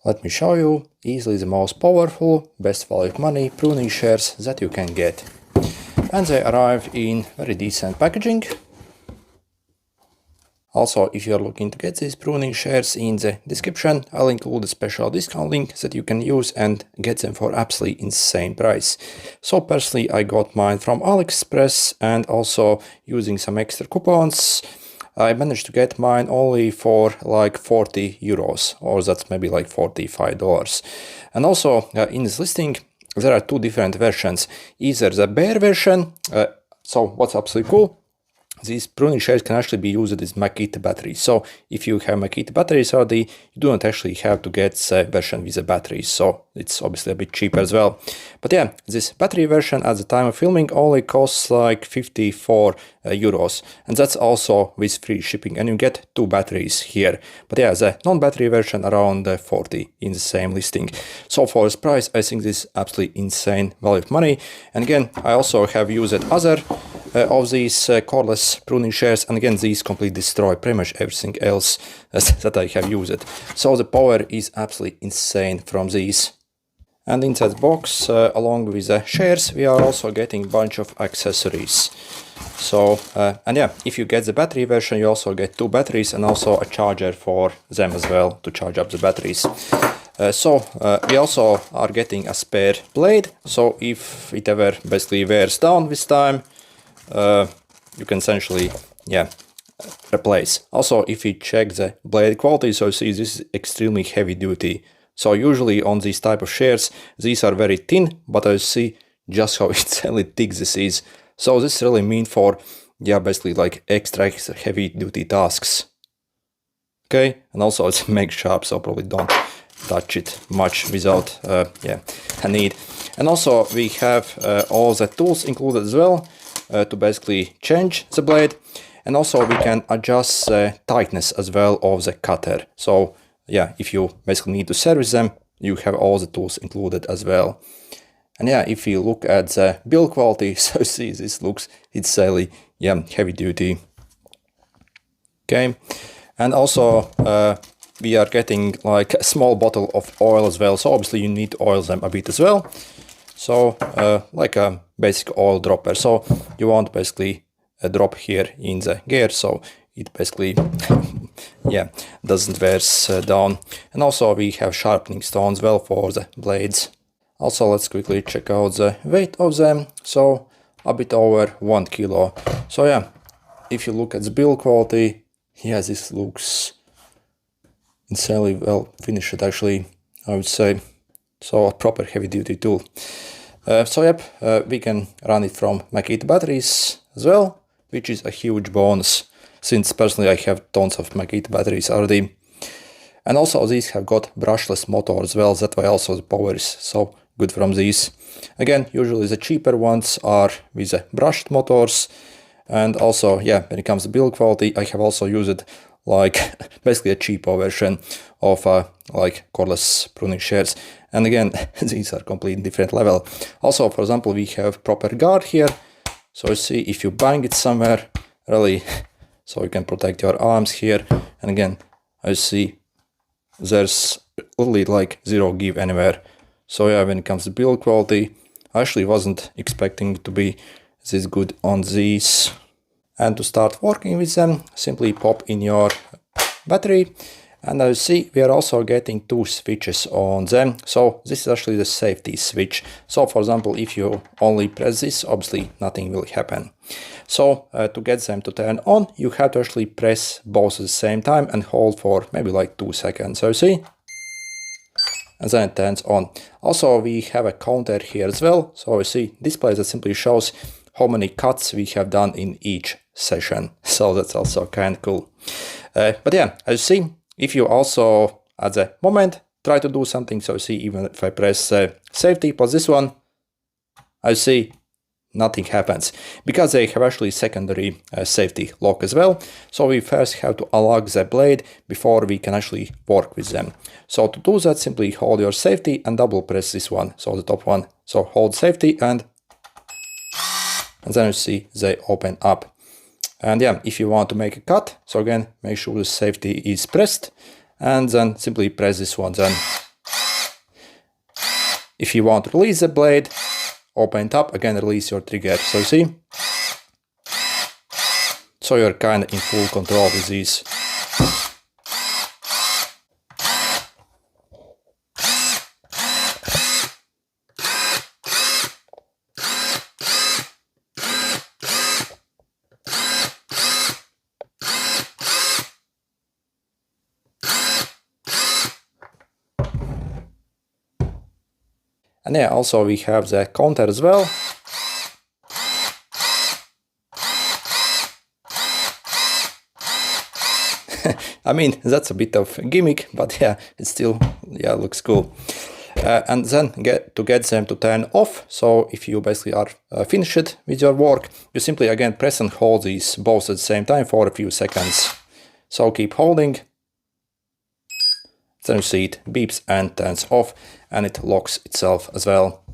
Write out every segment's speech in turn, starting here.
Let me show you easily the most powerful, best value of money pruning shears that you can get. And they arrive in very decent packaging. Also, if you're looking to get these pruning shears, in the description I'll include a special discount link that you can use and get them for absolutely insane price. So personally I got mine from AliExpress, and also using some extra coupons I managed to get mine only for like 40 euros, or that's maybe like $45. And also in this listing there are two different versions. Either the bare version, so what's absolutely cool, these pruning shears can actually be used as Makita battery. So if you have Makita batteries already, you do not actually have to get the version with the batteries. So it's obviously a bit cheaper as well. But yeah, this battery version at the time of filming only costs like 54 euros. And that's also with free shipping. And you get two batteries here. But yeah, the non-battery version around 40 in the same listing. So for this price, I think this is absolutely insane value of money. And again, I also have used other of these cordless pruning shears, and again these completely destroy pretty much everything else that I have used. So the power is absolutely insane from these. And inside the box, along with the shears, we are also getting a bunch of accessories. So and yeah, if you get the battery version, you also get two batteries and also a charger for them as well to charge up the batteries. We also are getting a spare blade, so if it ever basically wears down with time, you can essentially replace. Also, if you check the blade quality, so you see this is extremely heavy duty. So usually on these type of shears these are very thin, but I see just how insanely thick this is. So this is really meant for basically like extra heavy duty tasks. Okay, and also it's make sharp, so probably don't touch it much without a need. And also we have all the tools included as well, to basically change the blade, and also we can adjust the tightness as well of the cutter. So yeah, if you basically need to service them, you have all the tools included as well. And yeah, if you look at the build quality, so see this looks insanely heavy duty. Okay, and also we are getting like a small bottle of oil as well, so obviously you need to oil them a bit as well. So like a basic oil dropper, so you want basically a drop here in the gear, so it basically doesn't wear down. And also we have sharpening stones well for the blades. Also let's quickly check out the weight of them, so a bit over 1 kilo. So yeah, if you look at the build quality, this looks insanely well finished actually, I would say. So a proper heavy duty tool. We can run it from Makita batteries as well, which is a huge bonus, since personally I have tons of Makita batteries already. And also these have got brushless motor as well, that's why also the power is so good from these. Again, usually the cheaper ones are with the brushed motors. And also when it comes to build quality, I have also used like basically a cheaper version of like cordless pruning shears. And again, these are completely different level. Also, for example, we have proper guard here. So you see, if you bang it somewhere, really, so you can protect your arms here. And again, I see there's literally like zero give anywhere. So yeah, when it comes to build quality, I actually wasn't expecting it to be this good on these. And to start working with them, simply pop in your battery. And as you see, we are also getting two switches on them. So this is actually the safety switch. So for example, if you only press this, obviously nothing will happen. So to get them to turn on, you have to actually press both at the same time and hold for maybe like 2 seconds. So you see, and then it turns on. Also, we have a counter here as well. So you see, display that simply shows how many cuts we have done in each session. So that's also kind of cool. But yeah, as you see, if you also at the moment try to do something, so see, even if I press safety, pause this one, I see nothing happens because they have actually secondary safety lock as well. So we first have to unlock the blade before we can actually work with them. So to do that, simply hold your safety and double press this one, so the top one. So hold safety and then you see they open up. And yeah, if you want to make a cut, so again, make sure the safety is pressed and then simply press this one, then If you want to release the blade, open it up, again release your trigger. So see? So you're kind of in full control with these. And yeah, also we have the counter as well. I mean, that's a bit of a gimmick, but yeah, it still, yeah, looks cool. And then to get them to turn off, so if you basically are finished with your work, you simply again press and hold these both at the same time for a few seconds. So keep holding. Then you see it beeps and turns off, and it locks itself as well.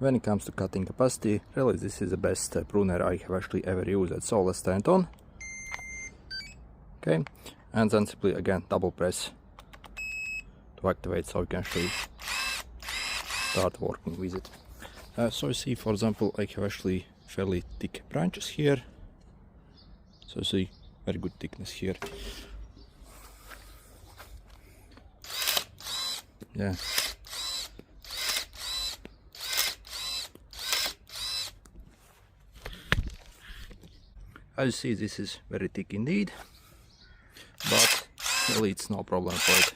When it comes to cutting capacity, really this is the best pruner I have actually ever used. So let's turn it on. Okay, and then simply again double press to activate, so you can actually start working with it. So you see, for example, I have actually fairly thick branches here. So you see very good thickness here. Yeah. As you see, this is very thick indeed, but really it's no problem for it.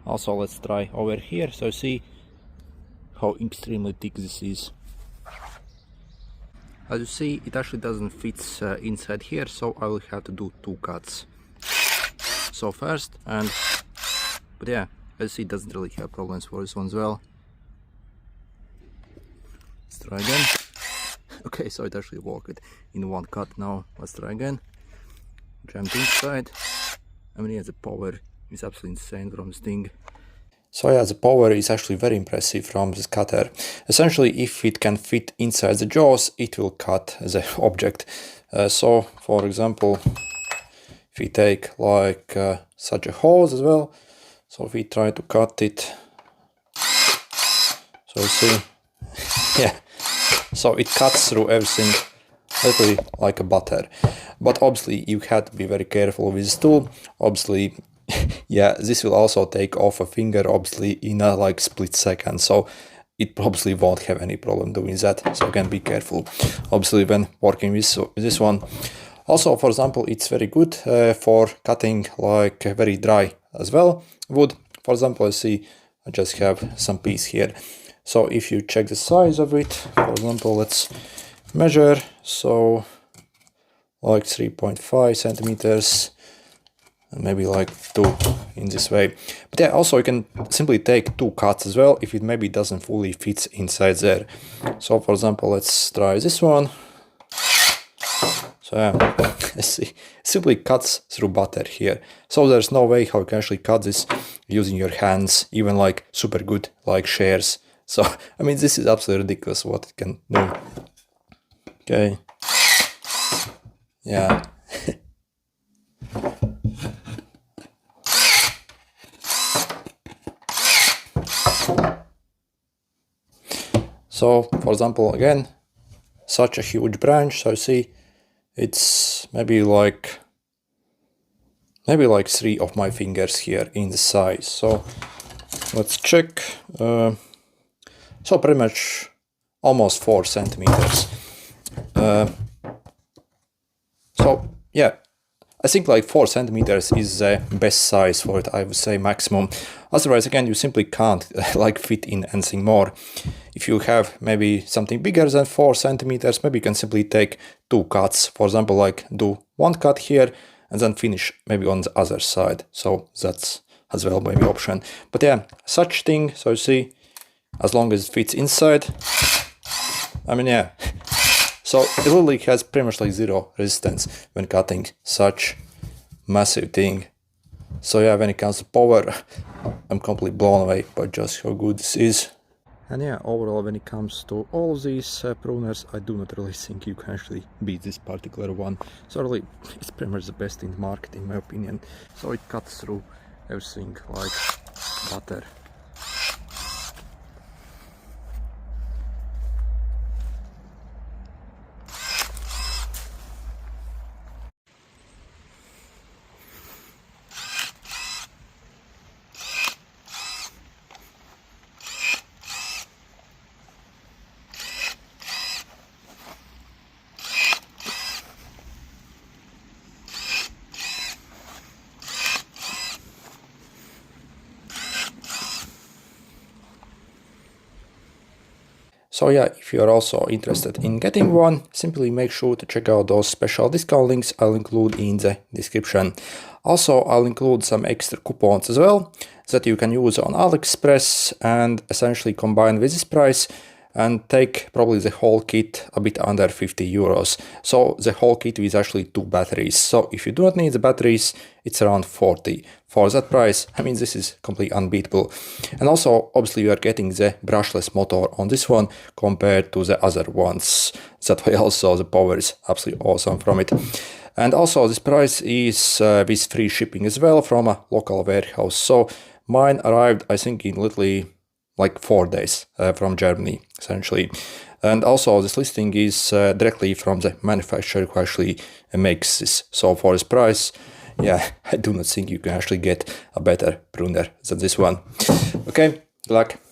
Also, let's try over here, so see how extremely thick this is. As you see, it actually doesn't fit inside here, so I will have to do two cuts. So first, but yeah, as you see, it doesn't really have problems for this one as well. Let's try again. Okay, so it actually worked in one cut. Now let's try again. Jump inside. I mean, yeah, the power is absolutely insane from this thing. So yeah, the power is actually very impressive from this cutter. Essentially, if it can fit inside the jaws, it will cut the object. So for example, if we take like such a hose as well, so if we try to cut it, so you see, yeah, so it cuts through everything literally like a butter. But obviously you have to be very careful with this tool. Obviously, yeah, this will also take off a finger obviously in a like split second, so it probably won't have any problem doing that. So again, be careful obviously when working with this one. Also, for example, it's very good for cutting like very dry as well wood. For example, I see I just have some piece here. So if you check the size of it, for example, let's measure, so like 3.5 centimeters, and maybe like 2 in this way. But yeah, also you can simply take 2 cuts as well if it maybe doesn't fully fit inside there. So for example, let's try this one. So yeah, let's see, simply cuts through butter here. So there's no way how you can actually cut this using your hands, even like super good like shears. So I mean, this is absolutely ridiculous what it can do. Okay, yeah. So for example, again, such a huge branch, so you see it's maybe like 3 of my fingers here in the size. So let's check. So pretty much almost 4 centimeters. So yeah, I think like 4 centimeters is the best size for it, I would say maximum. Otherwise, again, you simply can't like fit in anything more. If you have maybe something bigger than 4 centimeters, maybe you can simply take 2 cuts. For example, like do 1 cut here and then finish maybe on the other side. So that's as well maybe option. But yeah, such thing, so you see, as long as it fits inside, I mean, yeah. So it literally has pretty much like 0 resistance when cutting such massive thing. So yeah, when it comes to power, I'm completely blown away by just how good this is. And yeah, overall, when it comes to all of these pruners, I do not really think you can actually beat this particular one. So really, it's pretty much the best in the market in my opinion. So it cuts through everything like butter. So yeah, if you are also interested in getting one, simply make sure to check out those special discount links I'll include in the description. Also, I'll include some extra coupons as well that you can use on AliExpress and essentially combine with this price and take probably the whole kit a bit under 50 euros. So the whole kit is actually 2 batteries. So if you do not need the batteries, it's around 40. For that price, I mean, this is completely unbeatable. And also, obviously, you are getting the brushless motor on this one compared to the other ones. That way also the power is absolutely awesome from it. And also this price is with free shipping as well from a local warehouse. So mine arrived, I think, in literally like 4 days from Germany, essentially. And also this listing is directly from the manufacturer who actually makes this. So for this price, yeah, I do not think you can actually get a better pruner than this one. Okay, good luck.